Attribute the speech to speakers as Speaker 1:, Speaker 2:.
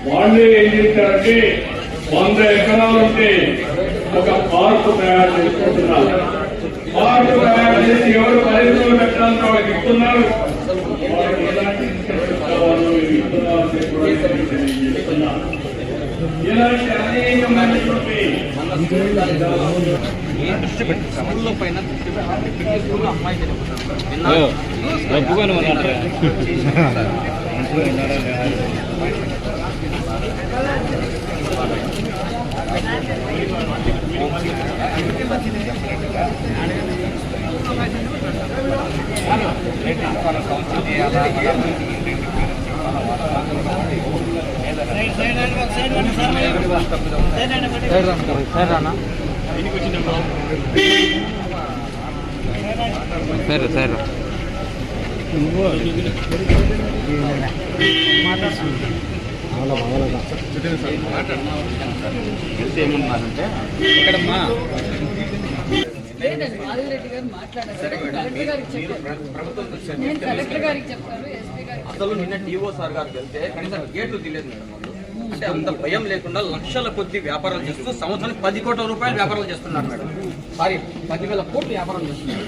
Speaker 1: వాళ్ళు ఏం చేశారంటే 100 ఎకరాలు ఉంటే ఒక పార్కు తయారు చేసుకుంటున్నారు. పార్కు తయారు చేసి ఎవరు పరిధిలో పెట్టాలని వాళ్ళకి ఇస్తున్నారు. వాళ్ళకి ఎలాంటి ఇన్స్ట్రక్షన్స్ కావాలో ఇస్తున్నారు. ఇలాంటి అనేక మంది
Speaker 2: స్కూల్లో పైన అమ్మాయి ఏమన్నారంటే ఇక్కడమ్మా
Speaker 3: లేదండి మాధవరెడ్డి గారు మాట్లాడారు. కలెక్టర్ గారికి చెప్పారు, ఎస్పీ గారికి.
Speaker 2: అసలు నిన్న టీఓ సార్ గారికి వెళ్తే కనీసం గేట్లు తీయలేదు మేడం వాళ్ళు. అంటే అంత భయం లేకుండా లక్షల కొద్ది వ్యాపారాలు చేస్తూ సంవత్సరానికి 10 కోట్ల రూపాయలు వ్యాపారాలు చేస్తున్నారు మేడం. సారీ 10,000 కోట్లు వ్యాపారం చేస్తున్నారు.